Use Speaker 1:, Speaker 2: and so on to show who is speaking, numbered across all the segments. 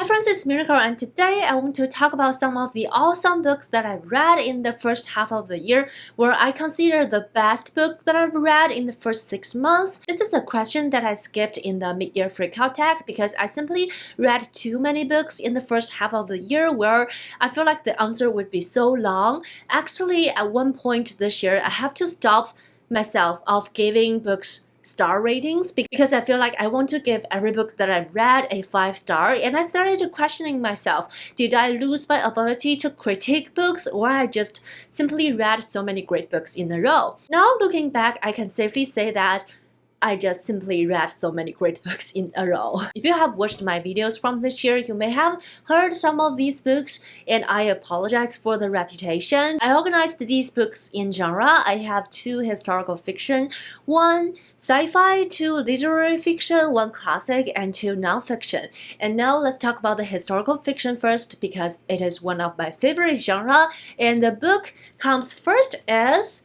Speaker 1: friends, it's Miracle, and today I want to talk about some of the awesome books that I've read in the first half of the year, where I consider the best book that I've read in the first 6 months. This is a question that I skipped in the mid-year freakout tag because I simply read too many books in the first half of the year where I feel like the answer would be so long. Actually, at one point this year, I have to stop myself of giving books star ratings because I feel like I want to give every book that I've read a 5-star, and I started questioning myself, did I lose my ability to critique books, or I just simply read so many great books in a row? Now looking back, I can safely say that I just simply read so many great books in a row. If you have watched my videos from this year, you may have heard some of these books, and I apologize for the reputation. I organized these books in genre. I have 2 historical fiction, 1 sci-fi, 2 literary fiction, 1 classic, and 2 non-fiction. And now let's talk about the historical fiction first because it is one of my favorite genre, and the book comes first as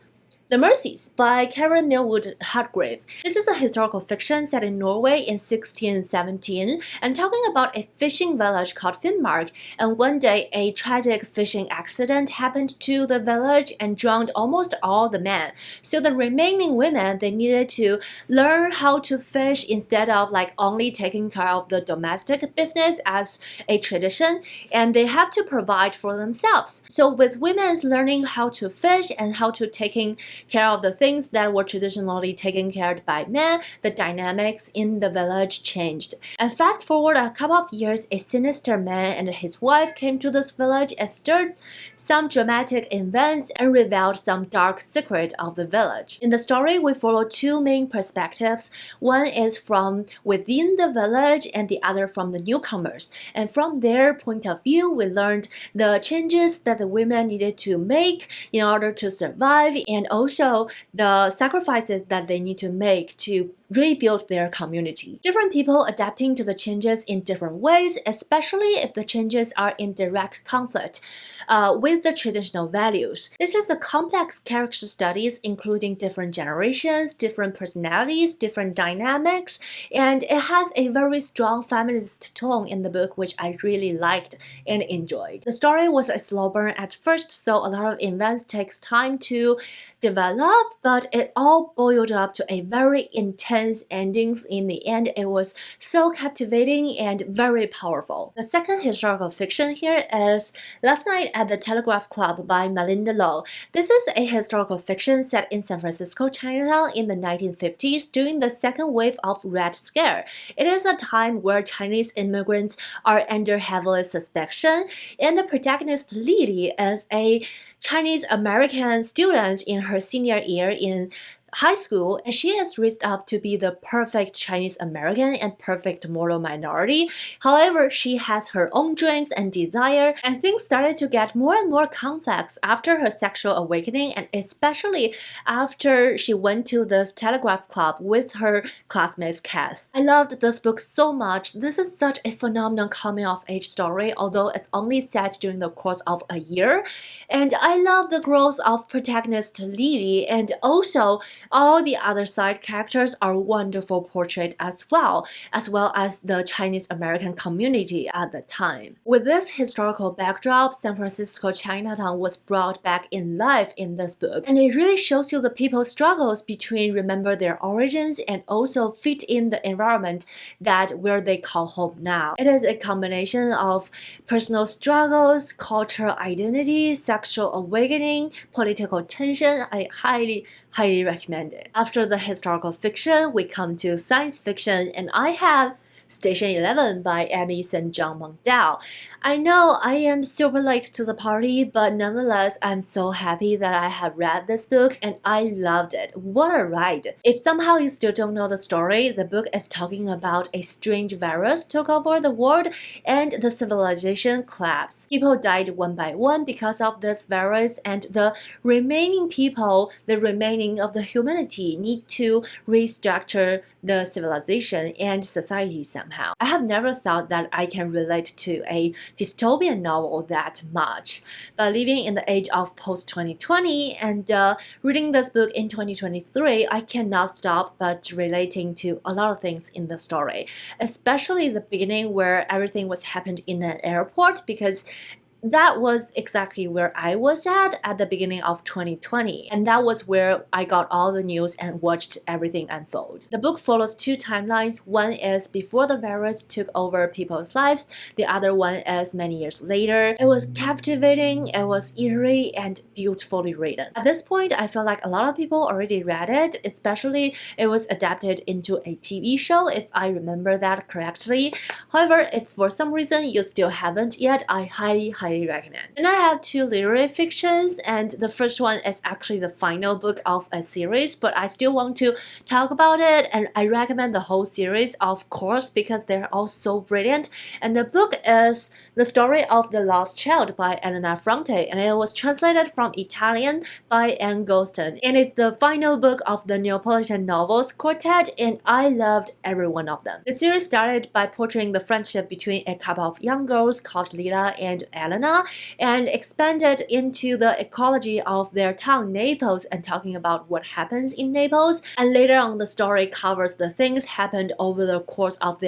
Speaker 1: The Mercies by Kiran Millwood Hargrave. This is a historical fiction set in Norway in 1617 and talking about a fishing village called Finnmark. And one day, a tragic fishing accident happened to the village and drowned almost all the men. So the remaining women, they needed to learn how to fish instead of only taking care of the domestic business as a tradition, and they have to provide for themselves. So with women's learning how to fish and how to taking care of the things that were traditionally taken care of by men, the dynamics in the village changed. And fast forward a couple of years, a sinister man and his wife came to this village and stirred some dramatic events and revealed some dark secret of the village. In the story, we follow 2 main perspectives. One is from within the village and the other from the newcomers. And from their point of view, we learned the changes that the women needed to make in order to survive, and also the sacrifices that they need to make to rebuild their community. Different people adapting to the changes in different ways, especially if the changes are in direct conflict with the traditional values. This is a complex character studies including different generations, different personalities, different dynamics, and it has a very strong feminist tone in the book, which I really liked and enjoyed. The story was a slow burn at first, so a lot of events takes time to develop, but it all boiled up to a very intense endings. In the end, it was so captivating and very powerful. The second historical fiction here is Last Night at the Telegraph Club by Malinda. This is a historical fiction set in San Francisco, Chinatown in the 1950s during the second wave of Red Scare. It is a time where Chinese immigrants are under heavy suspicion, and the protagonist Lily is a Chinese American student in her senior year in high school, and she is raised up to be the perfect Chinese American and perfect moral minority. However, she has her own dreams and desire, and things started to get more and more complex after her sexual awakening, and especially after she went to this Telegraph Club with her classmates Kath. I loved this book so much. This is such a phenomenal coming-of-age story, although it's only set during the course of a year. And I love the growth of protagonist Lily, and also all the other side characters are wonderful portrayed as well as the Chinese American community at the time. With this historical backdrop, San Francisco Chinatown was brought back in life in this book, and it really shows you the people's struggles between remember their origins and also fit in the environment that where they call home now. It is a combination of personal struggles, cultural identity, sexual awakening, political tension. I highly recommend it. After the historical fiction, we come to science fiction, and I have Station 11 by Annie St. John Mandel. I know I am super late to the party, but nonetheless, I'm so happy that I have read this book and I loved it. What a ride! If somehow you still don't know the story, the book is talking about a strange virus took over the world and the civilization collapsed. People died one by one because of this virus, and the remaining people, the remaining of the humanity, need to restructure the civilization and society somehow. I have never thought that I can relate to a dystopian novel that much, but living in the age of post-2020 and reading this book in 2023, I cannot stop but relating to a lot of things in the story, especially the beginning where everything was happened in an airport, because that was exactly where I was at the beginning of 2020, and that was where I got all the news and watched everything unfold. The book follows two timelines. One is before the virus took over people's lives, the other one is many years later. It was captivating, it was eerie, and beautifully written. At this point, I feel like a lot of people already read it, especially it was adapted into a TV show, if I remember that correctly. However, if for some reason you still haven't yet, I highly recommend. And I have two literary fictions, and the first one is actually the final book of a series, but I still want to talk about it, and I recommend the whole series, of course, because they're all so brilliant. And the book is The Story of the Lost Child by Elena Ferrante, and it was translated from Italian by Ann Goldstein, and it's the final book of the Neapolitan novels quartet, and I loved every one of them. The series started by portraying the friendship between a couple of young girls called Lila and Elena, and expanded into the ecology of their town Naples and talking about what happens in Naples. And later on, the story covers the things happened over the course of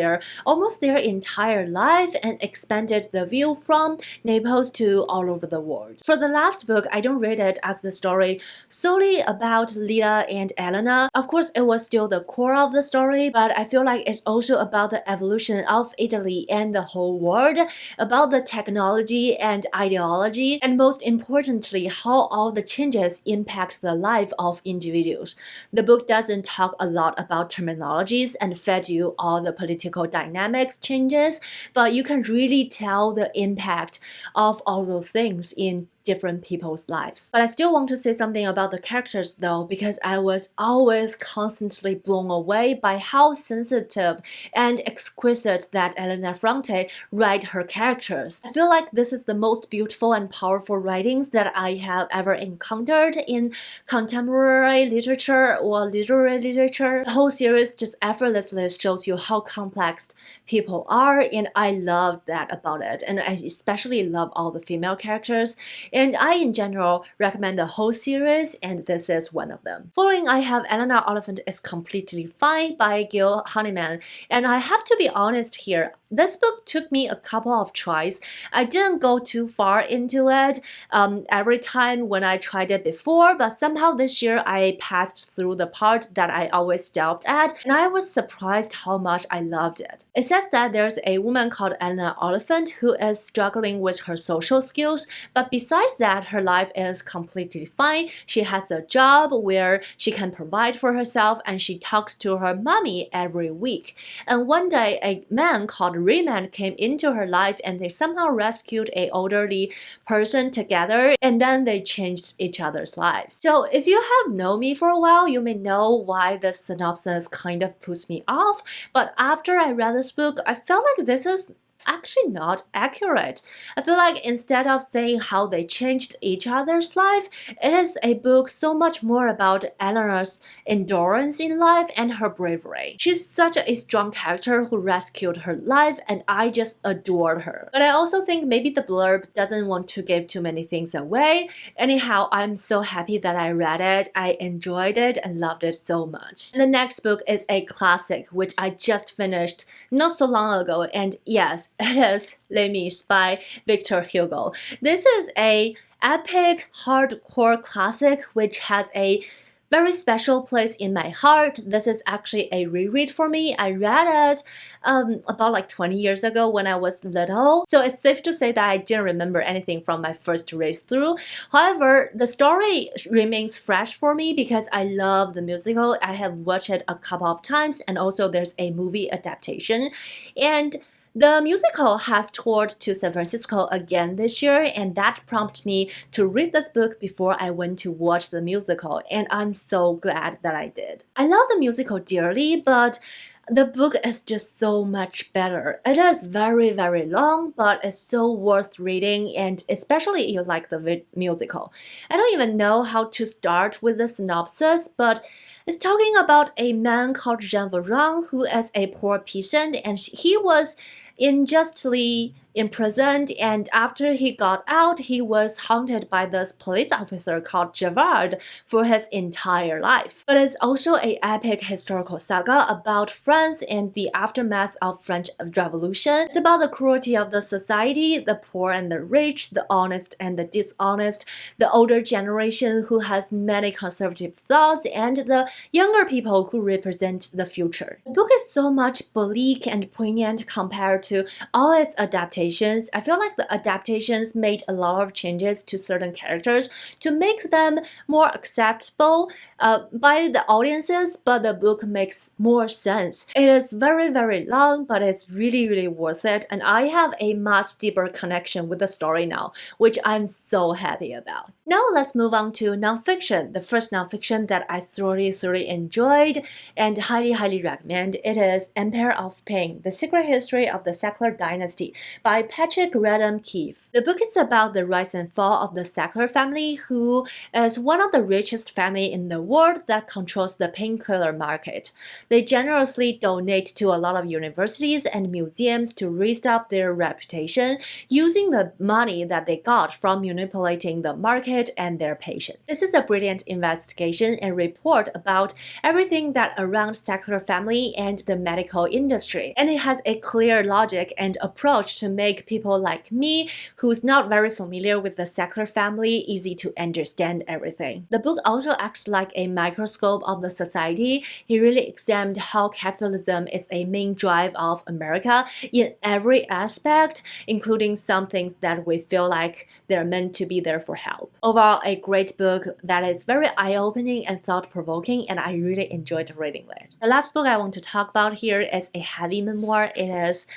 Speaker 1: almost their entire life, and expanded the view from Naples to all over the world. For the last book, I don't read it as the story solely about Lila and Elena. Of course, it was still the core of the story, but I feel like it's also about the evolution of Italy and the whole world, about the technology and ideology, and most importantly, how all the changes impact the life of individuals. The book doesn't talk a lot about terminologies and fed you all the political dynamics changes, but you can really tell the impact of all those things in different people's lives. But I still want to say something about the characters though, because I was always constantly blown away by how sensitive and exquisite that Elena Ferrante write her characters. I feel like this is the most beautiful and powerful writings that I have ever encountered in contemporary literature or literary literature. The whole series just effortlessly shows you how complex people are, and I love that about it. And I especially love all the female characters. And I, in general, recommend the whole series, and this is one of them. Following, I have Eleanor Oliphant is Completely Fine by Gail Honeyman. And I have to be honest here, this book took me a couple of tries. I didn't go too far into it every time when I tried it before, but somehow this year I passed through the part that I always stopped at, and I was surprised how much I loved it. It says that there's a woman called Eleanor Oliphant who is struggling with her social skills, but besides that, her life is completely fine. She has a job where she can provide for herself, and she talks to her mommy every week. And one day, a man called Raymond came into her life, and they somehow rescued an elderly person together, and then they changed each other's lives. So if you have known me for a while, you may know why this synopsis kind of puts me off, but after I read this book, I felt like this is actually not accurate. I feel like instead of saying how they changed each other's life, it is a book so much more about Eleanor's endurance in life and her bravery. She's such a strong character who rescued her life, and I just adored her. But I also think maybe the blurb doesn't want to give too many things away. Anyhow, I'm so happy that I read it. I enjoyed it and loved it so much. And the next book is a classic, which I just finished not so long ago, and yes, it is Les Mis by Victor Hugo. This is a epic hardcore classic which has a very special place in my heart. This is actually a reread for me. I read it about like 20 years ago when I was little, so it's safe to say that I didn't remember anything from my first read through. However, the story remains fresh for me because I love the musical. I have watched it a couple of times, and also there's a movie adaptation, and the musical has toured to San Francisco again this year, and that prompted me to read this book before I went to watch the musical, and I'm so glad that I did. I love the musical dearly, but The book is just so much better. It is very, very long, but it's so worth reading, and especially if you like the musical. I don't even know how to start with the synopsis, but it's talking about a man called Jean Valjean who is a poor peasant, and he was unjustly imprisoned, and after he got out, he was haunted by this police officer called Javard for his entire life. But it's also an epic historical saga about France and the aftermath of French Revolution. It's about the cruelty of the society, the poor and the rich, the honest and the dishonest, the older generation who has many conservative thoughts, and the younger people who represent the future. The book is so much bleak and poignant compared to all its adaptations. I feel like the adaptations made a lot of changes to certain characters to make them more acceptable by the audiences, but the book makes more sense. It is very, very long, but it's really, really worth it, and I have a much deeper connection with the story now, which I'm so happy about. Now let's move on to nonfiction. The first nonfiction that I thoroughly enjoyed and highly recommend, it is Empire of Pain, The Secret History of the Sackler Dynasty by Patrick Radden Keefe. The book is about the rise and fall of the Sackler family, who is one of the richest family in the world that controls the painkiller market. They generously donate to a lot of universities and museums to raise up their reputation using the money that they got from manipulating the market and their patients. This is a brilliant investigation and report about everything that around Sackler family and the medical industry, and it has a clear logic and approach to make people like me, who's not very familiar with the Sackler family, easy to understand everything. The book also acts like a microscope of the society. He really examined how capitalism is a main drive of America in every aspect, including some things that we feel like they're meant to be there for help. Overall, a great book that is very eye-opening and thought-provoking, and I really enjoyed reading it. The last book I want to talk about here is a heavy memoir. It is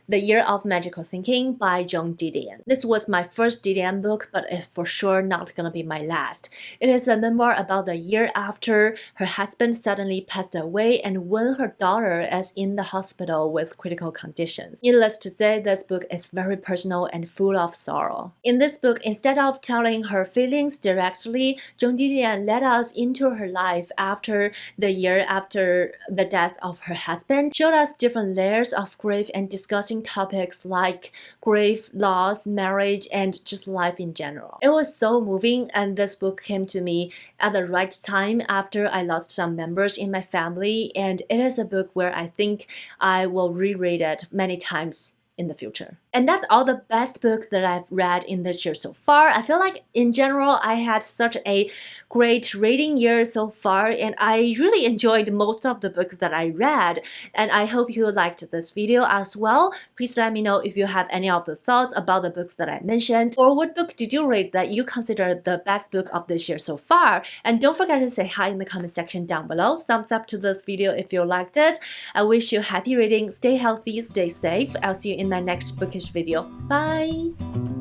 Speaker 1: The Year of Magical Thinking by Joan Didion. This was my first Didion book, but it's for sure not gonna be my last. It is a memoir about the year after her husband suddenly passed away and when her daughter is in the hospital with critical conditions. Needless to say, this book is very personal and full of sorrow. In this book, instead of telling her feelings directly, Joan Didion led us into her life after the year after the death of her husband, showed us different layers of grief and discussing topics like grief, loss, marriage, and just life in general. It was so moving, and this book came to me at the right time after I lost some members in my family, and it is a book where I think I will reread it many times in the future. And that's all the best book that I've read in this year so far. I feel like in general I had such a great reading year so far, and I really enjoyed most of the books that I read, and I hope you liked this video as well. Please let me know if you have any of the thoughts about the books that I mentioned, or what book did you read that you consider the best book of this year so far. And don't forget to say hi in the comment section down below. Thumbs up to this video if you liked it. I wish you happy reading, stay healthy, stay safe. I'll see you in my next bookish video. Bye!